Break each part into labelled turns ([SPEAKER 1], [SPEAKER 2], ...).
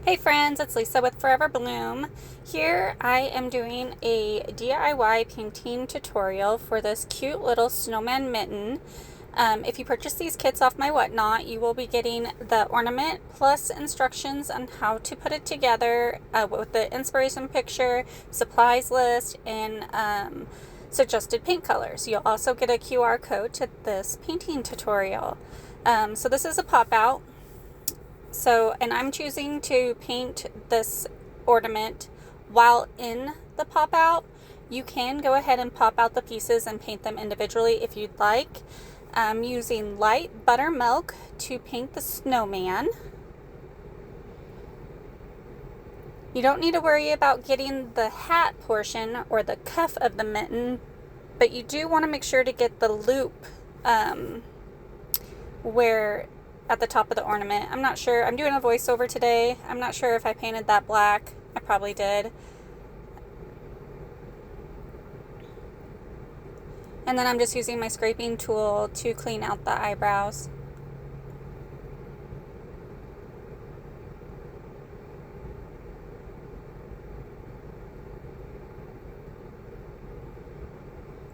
[SPEAKER 1] Hey friends, it's Lisa with Forever Bloom. Here I am doing a DIY painting tutorial for this cute little snowman mitten. If you purchase these kits off my Whatnot, you will be getting the ornament plus instructions on how to put it together with the inspiration picture, supplies list, and suggested paint colors. You'll also get a QR code to this painting tutorial. So this is a pop-out. And I'm choosing to paint this ornament while in the pop out. You can go ahead and pop out the pieces and paint them individually if you'd like. I'm using light buttermilk to paint the snowman. You don't need to worry about getting the hat portion or the cuff of the mitten, but you do want to make sure to get the loop where at the top of the ornament. I'm not sure. I'm doing a voiceover today. I'm not sure if I painted that black. I probably did. And then I'm just using my scraping tool to clean out the eyebrows.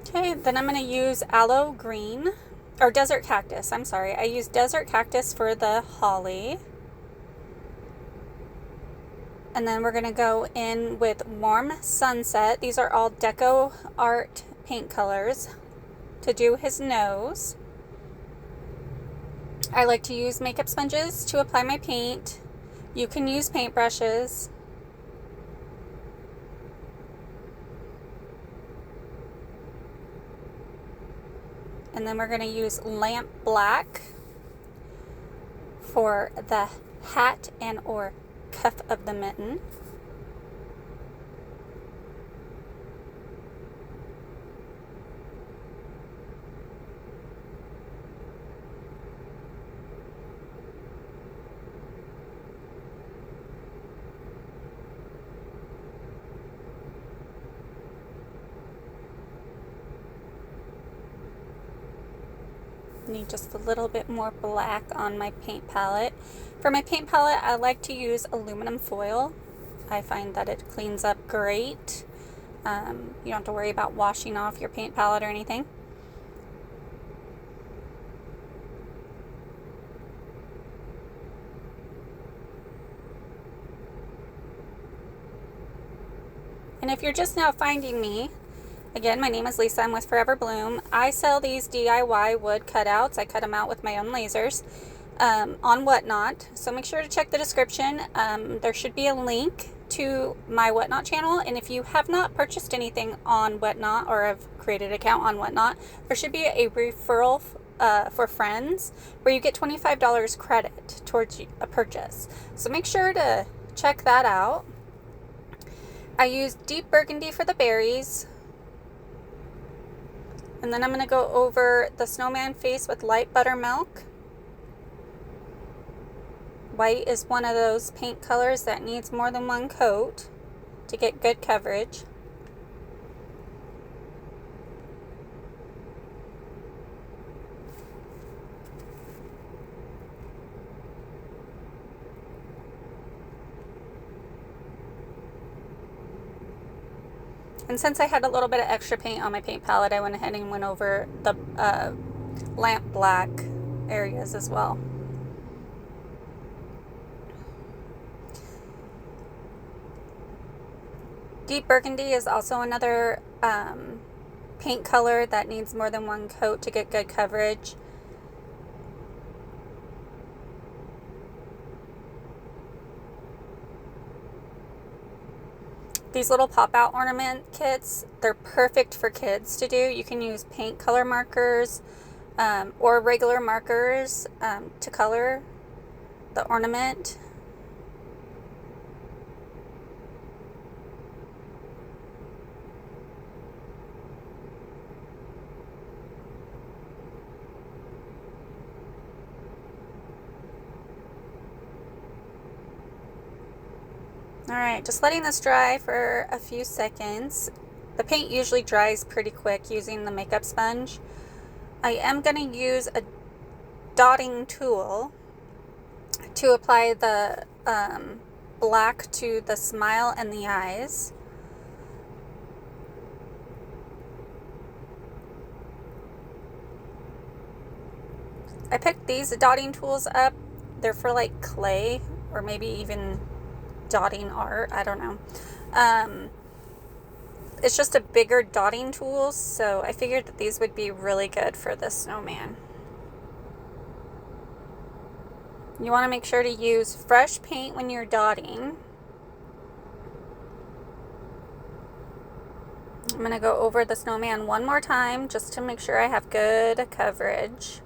[SPEAKER 1] Okay, then I'm going to use aloe green. Or desert cactus, I'm sorry. I used desert cactus for the holly. And then we're going to go in with warm sunset. These are all deco art paint colors to do his nose. I like to use makeup sponges to apply my paint. You can use paintbrushes. And then we're going to use lamp black for the hat and or cuff of the mitten. Need just a little bit more black on my paint palette. For my paint palette, I like to use aluminum foil. I find that it cleans up great. You don't have to worry about washing off your paint palette or anything. And if you're just now finding me, again, my name is Lisa. I'm with Forever Bloom. I sell these DIY wood cutouts. I cut them out with my own lasers on Whatnot. So make sure to check the description. There should be a link to my Whatnot channel. And if you have not purchased anything on Whatnot or have created an account on Whatnot, there should be a referral for friends where you get $25 credit towards a purchase. So make sure to check that out. I used deep burgundy for the berries. And then I'm going to go over the snowman face with light buttermilk. White is one of those paint colors that needs more than one coat to get good coverage. And since I had a little bit of extra paint on my paint palette, I went ahead and went over the lamp black areas as well. Deep burgundy is also another paint color that needs more than one coat to get good coverage. These little pop-out ornament kits, they're perfect for kids to do. You can use paint color markers or regular markers to color the ornament. Alright, just letting this dry for a few seconds. The paint usually dries pretty quick using the makeup sponge. I am going to use a dotting tool to apply the black to the smile and the eyes. I picked these dotting tools up. They're for like clay or maybe even dotting art. I don't know. It's just a bigger dotting tool, so I figured that these would be really good for this snowman. You want to make sure to use fresh paint when you're dotting. I'm going to go over the snowman one more time just to make sure I have good coverage.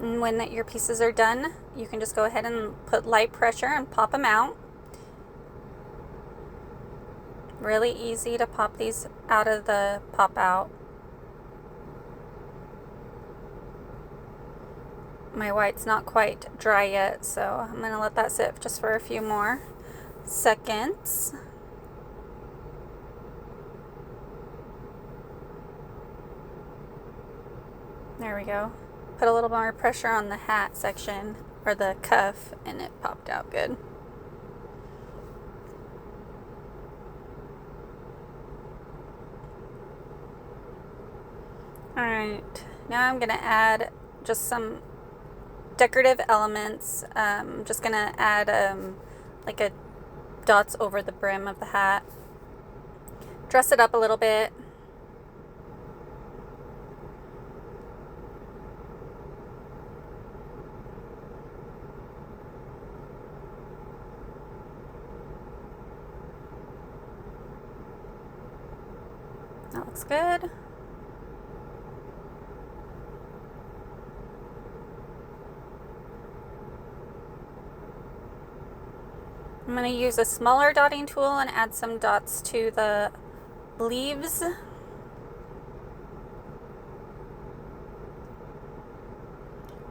[SPEAKER 1] And when your pieces are done, you can just go ahead and put light pressure and pop them out. Really easy to pop these out of the pop out. My white's not quite dry yet, so I'm going to let that sit just for a few more seconds. There we go. Put a little more pressure on the hat section, or the cuff, and it popped out good. Alright, now I'm going to add just some decorative elements. I'm just going to add like a dots over the brim of the hat. Dress it up a little bit. That looks good. I'm going to use a smaller dotting tool and add some dots to the leaves.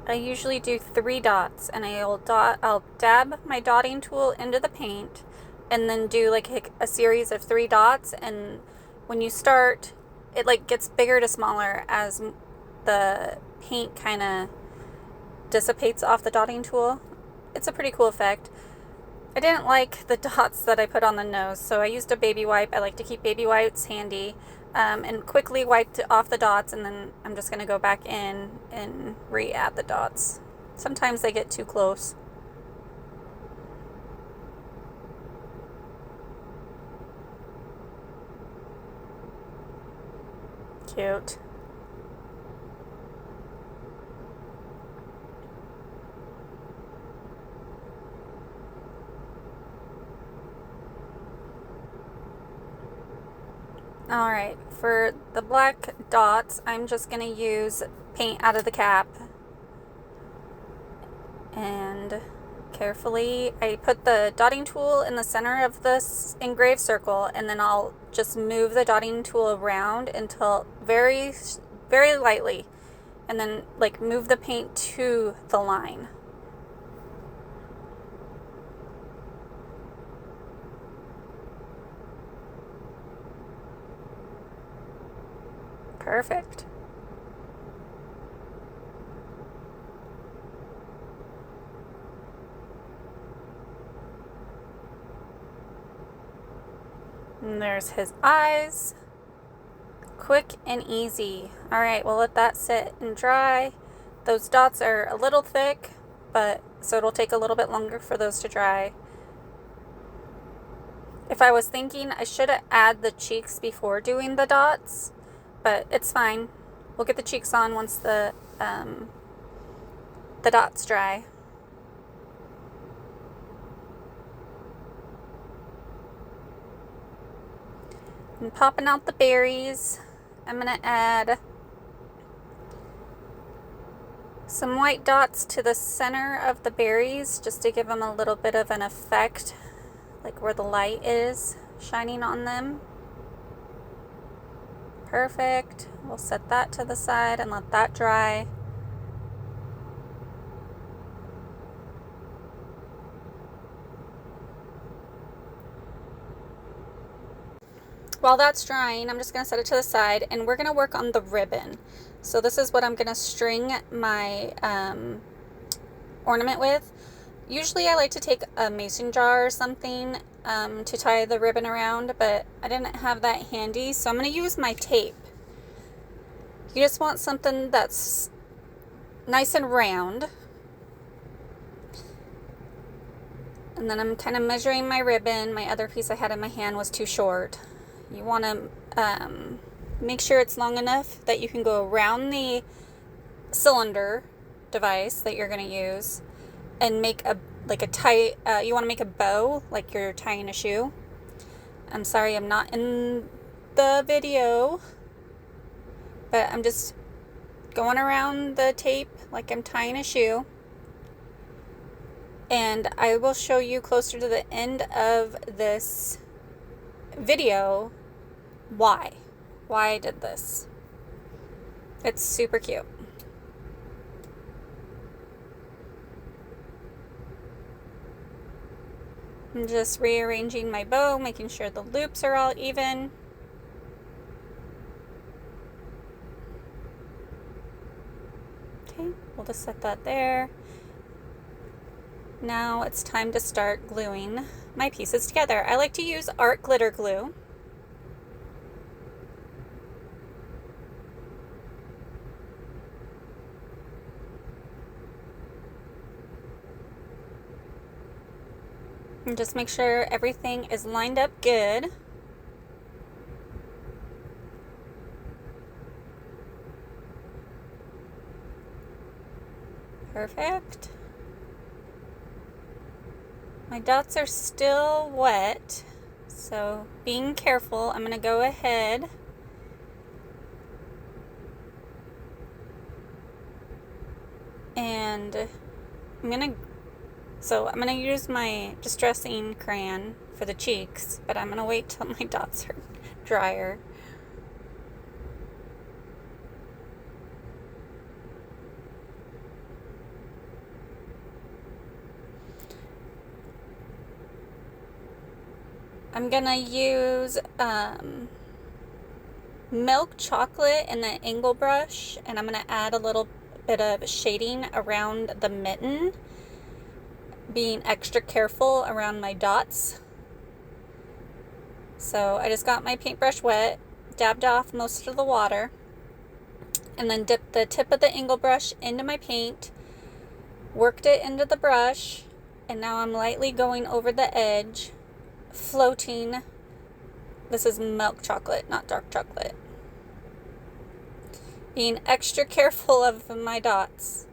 [SPEAKER 1] I usually do 3 dots, and I'll dab my dotting tool into the paint and then do like a series of 3 dots, and when you start, it like gets bigger to smaller as the paint kind of dissipates off the dotting tool. It's a pretty cool effect. I didn't like the dots that I put on the nose, so I used a baby wipe. I like to keep baby wipes handy, and quickly wiped off the dots, and then I'm just going to go back in and re-add the dots. Sometimes they get too close. Cute. Alright, for the black dots, I'm just going to use paint out of the cap. And carefully, I put the dotting tool in the center of this engraved circle, and then I'll just move the dotting tool around until very, very lightly, and then like move the paint to the line. Perfect. And there's his eyes. Quick and easy. Alright, we'll let that sit and dry. Those dots are a little thick, so it'll take a little bit longer for those to dry. If I was thinking, I should have added the cheeks before doing the dots, but it's fine. We'll get the cheeks on once the dots dry. And popping out the berries, I'm going to add some white dots to the center of the berries just to give them a little bit of an effect, like where the light is shining on them. Perfect. We'll set that to the side and let that dry. While that's drying, I'm just going to set it to the side, and we're going to work on the ribbon. So this is what I'm going to string my ornament with. Usually I like to take a mason jar or something to tie the ribbon around, but I didn't have that handy, so I'm going to use my tape. You just want something that's nice and round. And then I'm kind of measuring my ribbon. My other piece I had in my hand was too short. You want to make sure it's long enough that you can go around the cylinder device that you're going to use and make a tie. You want to make a bow like you're tying a shoe. I'm sorry I'm not in the video, but I'm just going around the tape like I'm tying a shoe. And I will show you closer to the end of this video why I did this. It's super cute. I'm just rearranging my bow, making sure the loops are all even. Okay, we'll just set that there. Now it's time to start gluing my pieces together. I like to use art glitter glue. And just make sure everything is lined up good. Perfect. My dots are still wet, so being careful, I'm going to go ahead and I'm going to use my distressing crayon for the cheeks, but I'm going to wait till my dots are drier. I'm going to use milk chocolate in the angle brush, and I'm going to add a little bit of shading around the mitten, being extra careful around my dots. So I just got my paintbrush wet, dabbed off most of the water, and then dipped the tip of the angle brush into my paint, worked it into the brush, and now I'm lightly going over the edge, floating. This is milk chocolate, not dark chocolate. Being extra careful of my dots.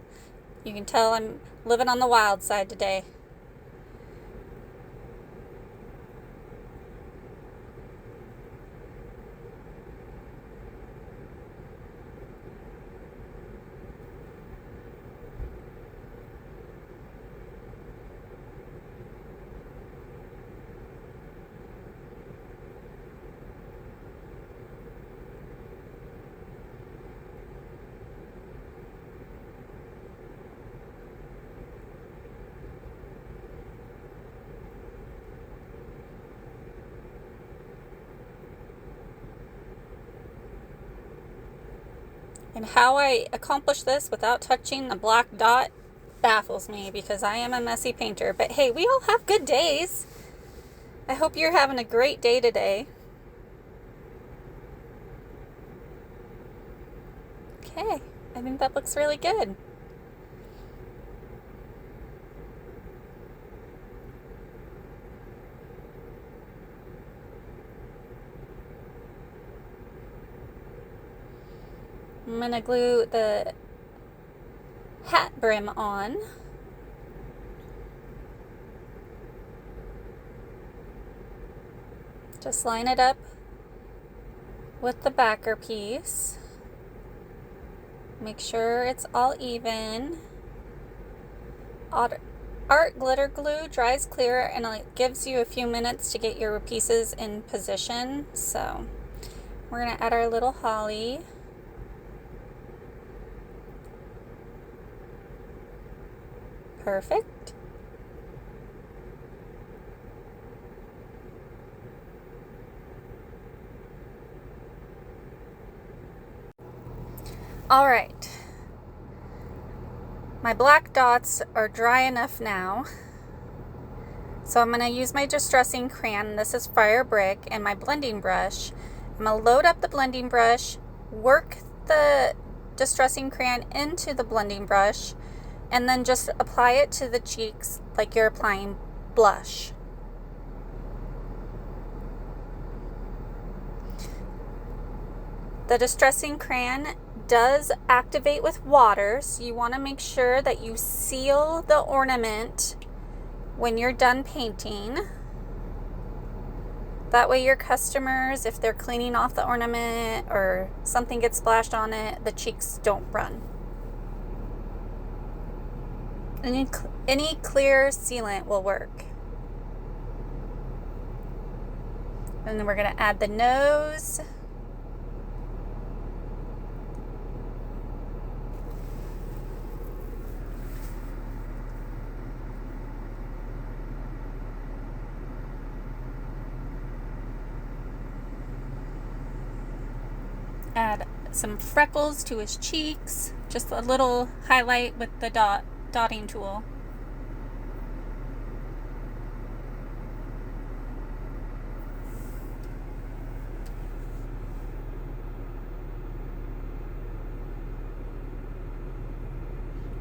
[SPEAKER 1] You can tell I'm living on the wild side today. And how I accomplish this without touching the black dot baffles me, because I am a messy painter. But hey, we all have good days. I hope you're having a great day today. Okay, I think that looks really good. I'm going to glue the hat brim on. Just line it up with the backer piece. Make sure it's all even. Art glitter glue dries clear and it gives you a few minutes to get your pieces in position. So we're going to add our little holly. Perfect. All right, my black dots are dry enough now. So I'm going to use my distressing crayon, this is Fire Brick, and my blending brush. I'm going to load up the blending brush, work the distressing crayon into the blending brush, and then just apply it to the cheeks like you're applying blush. The distressing crayon does activate with water, so you want to make sure that you seal the ornament when you're done painting. That way your customers, if they're cleaning off the ornament or something gets splashed on it, the cheeks don't run. Any clear sealant will work. And then we're going to add the nose. Add some freckles to his cheeks, just a little highlight with the dotting tool.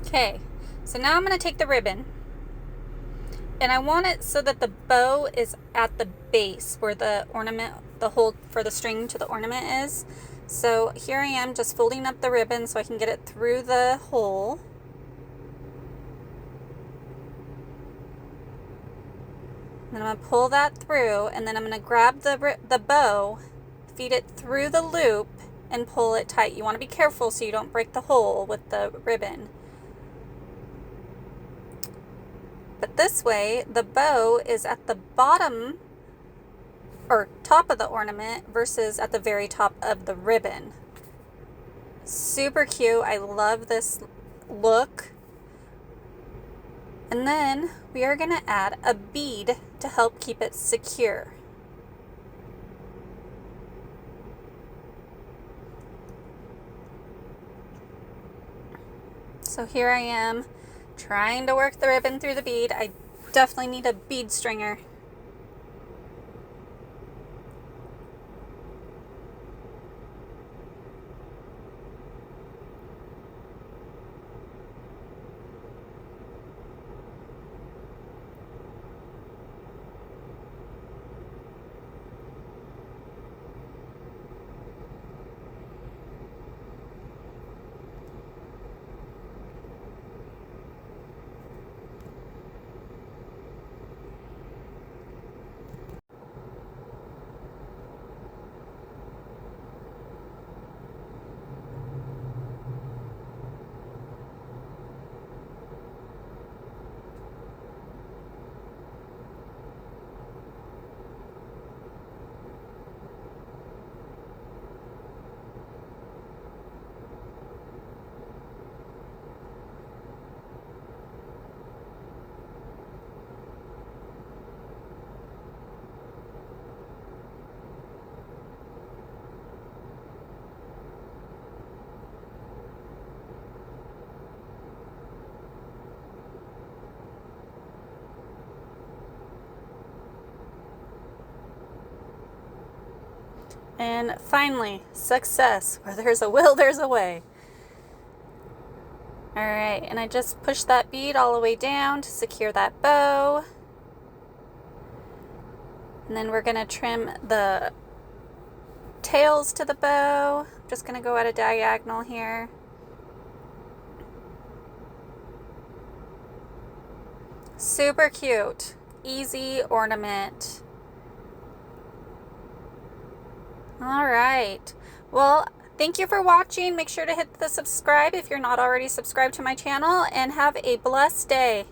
[SPEAKER 1] Okay, so now I'm going to take the ribbon, and I want it so that the bow is at the base where the ornament, the hole for the string to the ornament is. So here I am just folding up the ribbon so I can get it through the hole. Then I'm going to pull that through, and then I'm going to grab the bow, feed it through the loop, and pull it tight. You want to be careful so you don't break the hole with the ribbon. But this way, the bow is at the bottom or top of the ornament versus at the very top of the ribbon. Super cute. I love this look. And then we are going to add a bead to help keep it secure. So here I am trying to work the ribbon through the bead. I definitely need a bead stringer. And finally, success. Where there's a will, there's a way. All right, and I just push that bead all the way down to secure that bow. And then we're gonna trim the tails to the bow. I'm just gonna go at a diagonal here. Super cute, easy ornament. All right, well, thank you for watching. Make sure to hit the subscribe if you're not already subscribed to my channel, and have a blessed day.